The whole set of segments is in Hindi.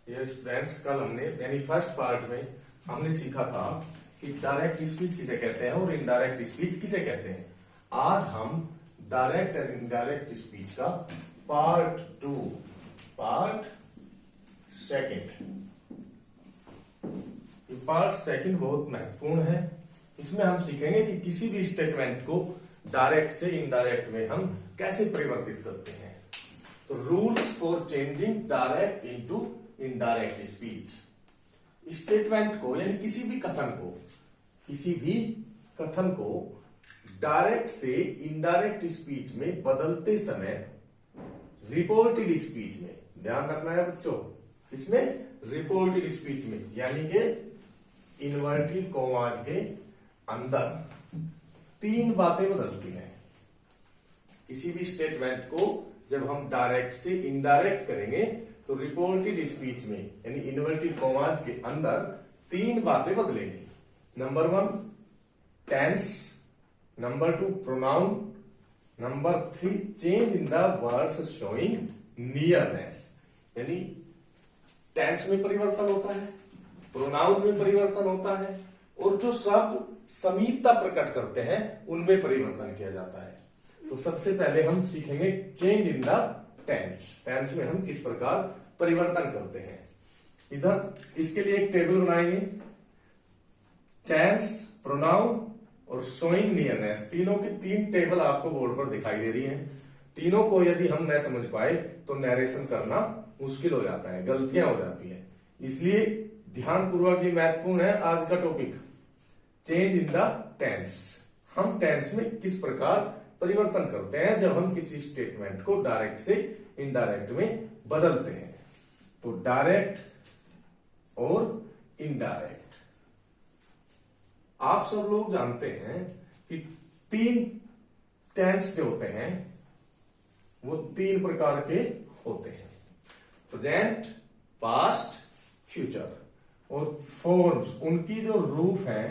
ये स्टूडेंट्स कल हमने यानी फर्स्ट पार्ट में हमने सीखा था कि डायरेक्ट स्पीच किसे कहते हैं और इनडायरेक्ट स्पीच किसे कहते हैं। आज हम डायरेक्ट और इनडायरेक्ट स्पीच का पार्ट 2 पार्ट सेकंड बहुत महत्वपूर्ण है। इसमें हम सीखेंगे कि किसी भी स्टेटमेंट को डायरेक्ट से इनडायरेक्ट में हम कैसे परिवर्तित करते हैं। तो rules for changing direct into indirect speech. Statement को यानी किसी भी कथन को डायरेक्ट से इनडायरेक्ट स्पीच में बदलते समय रिपोर्टेड स्पीच में ध्यान रखना है बच्चों, इसमें रिपोर्टेड स्पीच में यानी कि इन्वर्टेड कॉमास के अंदर 3 बातें बदलती हैं। किसी भी स्टेटमेंट को जब हम डायरेक्ट से इनडायरेक्ट करेंगे तो रिपोर्टेड स्पीच में यानी इन्वर्टेड कॉमास के अंदर 3 बातें बदलेंगी। Number 1 tense, number 2 pronoun, number 3 change in the words showing nearness. यानी टेंस में परिवर्तन होता है, प्रोनाउन में परिवर्तन होता है और जो शब्द समीपता प्रकट करते हैं उनमें परिवर्तन किया जाता है। तो सबसे पहले हम सीखेंगे change in the tense. Tense में हम किस प्रकार परिवर्तन करते हैं। इधर इसके लिए एक टेबल बनाएंगे। टेंस, प्रोनाउन और शोइंग नियरनेस, तीनों की 3 टेबल आपको बोर्ड पर दिखाई दे रही हैं। तीनों को यदि हम न समझ पाए तो नरेशन करना मुश्किल हो जाता है, गलतियां हो जाती है। इसलिए ध्यानपूर्वक ये महत्वपूर्ण है आज का topic, change in the tense. हम टेंस में किस प्रकार परिवर्तन करते हैं जब हम किसी स्टेटमेंट को डायरेक्ट से इनडायरेक्ट में बदलते हैं। तो डायरेक्ट और इनडायरेक्ट, आप सब लोग जानते हैं कि 3 टेंस जो होते हैं वो 3 प्रकार के होते हैं, प्रेजेंट, पास्ट, फ्यूचर। और फॉर्म्स उनकी जो रूप है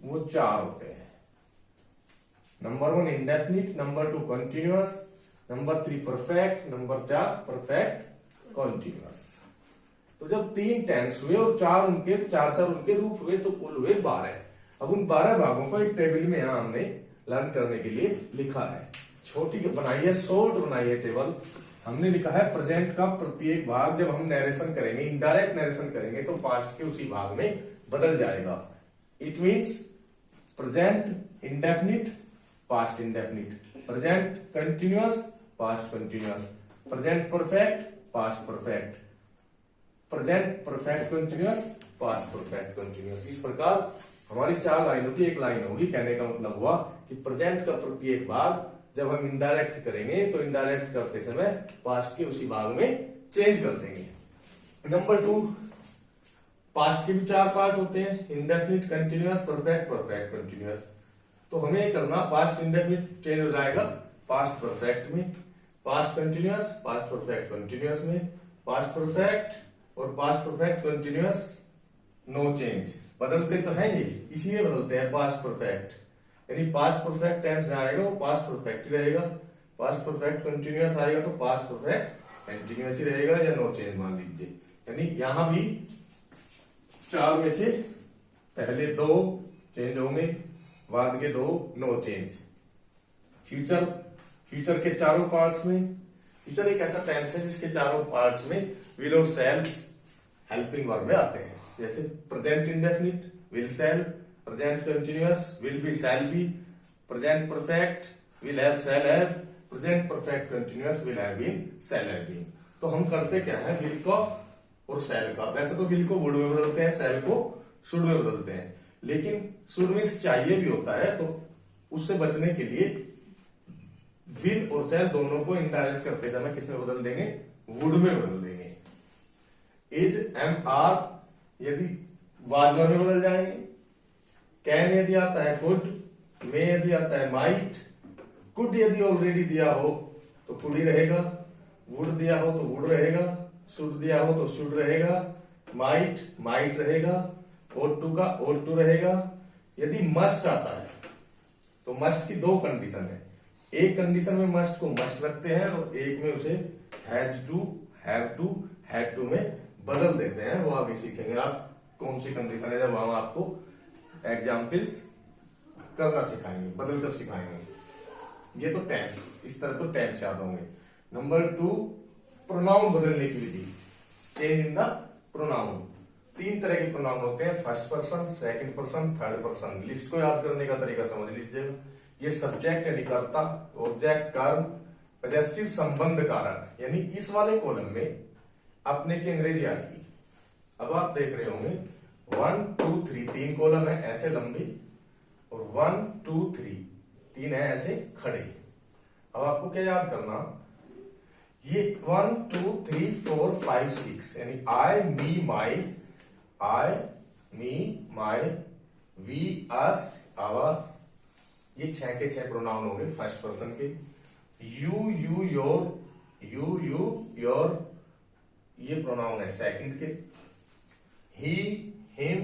वो 4 होते हैं। Number 1 indefinite, number 2 continuous, number 3 perfect, number 4 perfect continuous. तो जब 3 टेंस हुए और 4 उनके रूप हुए तो कुल हुए 12। अब उन 12 भागों को एक टेबल में यहां हमने लर्न करने के लिए लिखा है। छोटी बनाई है, शॉर्ट बनाई है टेबल। हमने लिखा है प्रेजेंट का प्रत्येक भाग जब हम नरेशन करेंगे, इनडायरेक्ट नरेशन करेंगे तो पास्ट के उसी भाग में बदल जाएगा। It means present indefinite, past indefinite, present continuous, past continuous, present perfect, past perfect, present perfect continuous, past perfect continuous. इस प्रकार हमारी 4 लाइनों की एक लाइन होगी। कहने का मतलब हुआ कि प्रेजेंट का प्रत्येक भाग जब हम इनडायरेक्ट करेंगे तो इनडायरेक्ट करते समय पास्ट के उसी भाग में चेंज कर देंगे। नंबर 2 पास्ट के भी 4 पार्ट होते हैं, indefinite, continuous, perfect, perfect continuous. तो हमें करना पास्ट इंडेफिनिट चेंज हो जाएगा पास्ट परफेक्ट में, past continuous past perfect continuous में, पास्ट परफेक्ट और past perfect continuous no change. बदलते तो है ये, इसीलिए बदलते हैं पास्ट परफेक्ट। यानी पास्ट परफेक्ट टेंस आएगा वो पास्ट परफेक्ट ही रहेगा, पास्ट परफेक्ट कंटिन्यूअस आएगा तो पास्ट परफेक्ट कंटिन्यूअस ही रहेगा या नो चेंज मान लीजिए। यानी यहां भी 4 में से पहले 2 चेंज होंगे, बाद के 2 नो चेंज। फ्यूचर के चारों पार्ट्स में, फ्यूचर एक ऐसा टेंस है जिसके चारों पार्ट्स में विल और शैल हेल्पिंग वर्ब में आते हैं। जैसे present indefinite will shall, present continuous will be shall be, present perfect will have shall have, present perfect continuous will have been shall have been. तो हम करते क्या है, विल को और शैल का, वैसे तो विल को वुड में बदलते हैं, शैल को शुड में बदलते हैं, लेकिन शुड में चाहिए भी होता है तो उससे बचने के लिए विल और शैल दोनों को इनडायरेक्ट करते समय किसमें बदल देंगे, वुड में बदल देंगे। इज, एम, आर यदि वाजवा में बदल जाएंगे, कैन यदि आता है कुड, मे यदि आता है माइट, कुड यदि ऑलरेडी दिया हो तो कुड ही रहेगा, वुड दिया हो तो वुड रहेगा, शुड दिया हो तो शुड रहेगा, माइट माइट रहेगा, ought to का ought to रहेगा। यदि मस्ट आता है तो मस्ट की 2 कंडीशन है, एक कंडीशन में मस्ट को मस्ट रखते हैं और एक में उसे has to, have to, had to में बदल देते हैं, वो आगे सीखेंगे। आप कौन सी कंडीशन है जब हम आपको एग्जाम्पल्स करना सिखाएंगे, बदल कर सिखाएंगे। ये तो टेंस, इस तरह तो टेंस याद होंगे। नंबर 2 प्रोनाउन बदलने की विधि, चेंज इन द प्रोनाउन। 3 तरह के प्रोनाउन होते हैं, first person, second person, third person. List को याद करने का तरीका समझ लीजिएगा। ये सब्जेक्ट यानी कर्ता, ऑब्जेक्ट कर्म, पॉजेसिव संबंध कारक, यानी इस वाले कॉलम में अपने की अंग्रेजी आएगी। अब आप देख रहे होंगे 1 2 3 3 कॉलम है ऐसे लंबे, और 1 2 3 3 है ऐसे खड़े। अब आपको क्या याद करना, ये 1 2 3 4 5 6 यानी आई मी माई, आई मी माई, वी अस आवर, ये 6 के 6 प्रोनाउन हो गए फर्स्ट पर्सन के। You you your, you you your, ये प्रोनाउन है सेकंड के। ही हिम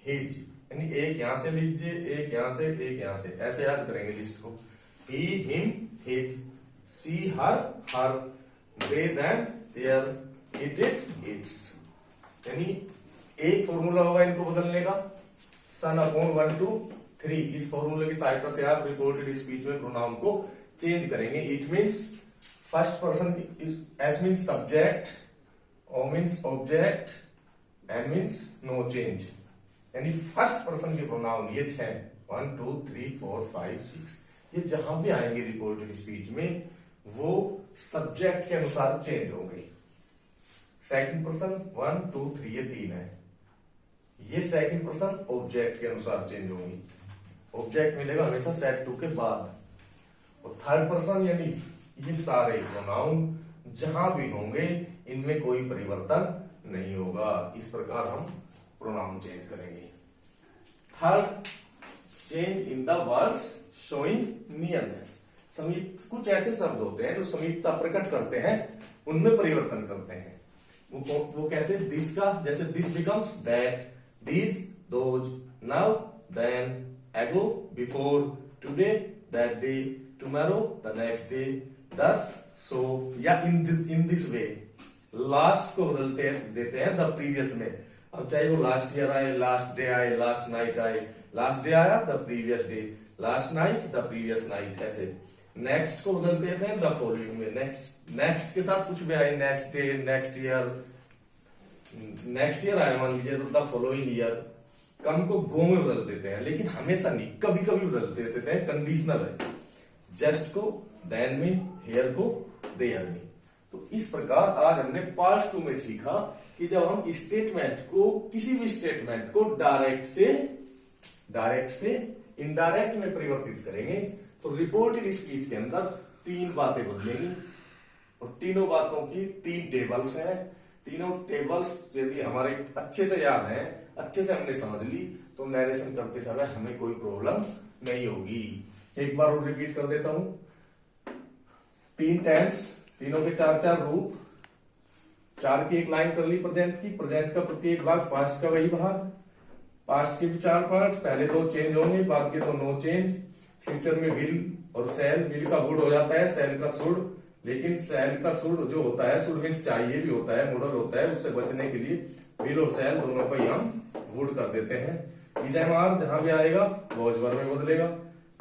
हिज, यानी एक यहां से लीजिए, एक यहां से, एक यहां से, ऐसे याद करेंगे लिस्ट को। He him his, she her her, they them their, it it its. यानी एक फॉर्मूला होगा इनको बदलने का, सन अपॉन 1 2 3। इस फॉर्मूले की सहायता से आप रिपोर्टेड स्पीच में प्रोनाउन को चेंज करेंगे। It means first person, S means subject, O means object, N means no change. यानी फर्स्ट पर्सन के प्रोनाउन ये 6 1 2 3 4 5 6, ये जहां भी आएंगे रिपोर्टेड स्पीच में वो सब्जेक्ट के अनुसार चेंज होंगे। सेकंड पर्सन 1 2 3 ये 3 है, ये सेकंड पर्सन ऑब्जेक्ट के अनुसार चेंज होंगी। ऑब्जेक्ट मिलेगा हमेशा सेट 2 के बाद। और थर्ड पर्सन यानी ये सारे प्रोनाउन जहां भी होंगे इनमें कोई परिवर्तन नहीं होगा। इस प्रकार हम प्रोनाउन चेंज करेंगे। Third, change in the words showing nearness. समीप, कुछ ऐसे शब्द होते हैं जो समीपता प्रकट करते हैं, उनमें परिवर्तन करते हैं। वो कैसे, दिस का, जैसे this becomes that, these those, now then, ago before, today that day, tomorrow the next day, thus so, या इन दिस वे। लास्ट को बदलते देते हैं द प्रीवियस में। अब चाहे वो लास्ट ईयर आए, लास्ट डे आए, लास्ट नाइट आए, लास्ट डे आया the previous day, last night the previous night, ऐसे। नेक्स्ट को बदल देते हैं द फॉलोइंग में। नेक्स्ट के साथ कुछ भी आए, next day, next year, next year आया मान लीजिए तो द फॉलोइंग ईयर। कम को गो में बदल देते हैं, लेकिन हमेशा नहीं, कभी कभी बदल देते हैं, कंडीशनल है। जस्ट को देन में, हेयर को देयर में। तो इस प्रकार आज हमने पार्ट 2 में सीखा कि जब हम स्टेटमेंट को, किसी भी स्टेटमेंट को डायरेक्ट से इनडायरेक्ट में परिवर्तित करेंगे तो रिपोर्टेड स्पीच के अंदर 3 बातें बदलेंगी। और तीनों बातों की 3 टेबल्स हैं। तीनों टेबल्स यदि हमारे अच्छे से याद है, अच्छे से हमने समझ ली, तो नरेशन करते समय हमें कोई प्रॉब्लम नहीं होगी। एक बार और रिपीट कर देता हूं। 3 टेंस, तीनों के 4 रूप, 4 की एक लाइन कर ली प्रेजेंट की, प्रेजेंट का प्रत्येक भाग, पास्ट का वही भाग, पास्ट के भी 4 पार्ट, पहले 2 चेंज होंगे, बाद के 2 नो चेंज। फ्यूचर में विल और सेल, विल का वुड हो जाता है, सेल का शुड, लेकिन सेल का शुड जो होता है, शुड मीन्स चाहिए भी होता है, मॉडल होता है, उससे बचने के लिए विल और सेल दोनों को ही हम वुड कर देते हैं। इजएमआर जहां भी आएगा वॉज वर्ब में बदलेगा।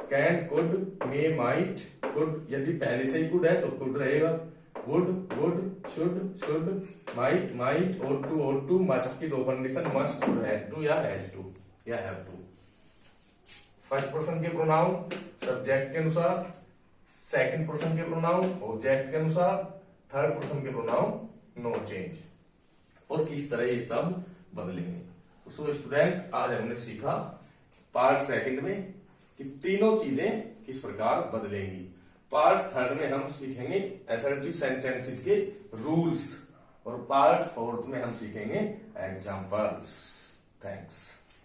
Can, could, may, might, could यदि पहले से ही कुड है तो कुड रहेगा। Would, would, should, might, ought to, must की 2 कंडीशन, मस्ट, हैड टू या हैज टू या हैव टू। फर्स्ट पर्सन के प्रोनाउन सब्जेक्ट के अनुसार, सेकंड पर्सन के प्रोनाउन ऑब्जेक्ट के अनुसार, थर्ड पर्सन के प्रोनाउन नो चेंज। और इस तरह ये सब बदलेंगे। सो स्टूडेंट, आज हमने सीखा पार्ट 2 में कि तीनों चीजें किस प्रकार बदलेंगी। पार्ट 3 में हम सीखेंगे असर्टिव सेंटेंसेस के रूल्स, और पार्ट 4 में हम सीखेंगे एग्जांपल्स। थैंक्स।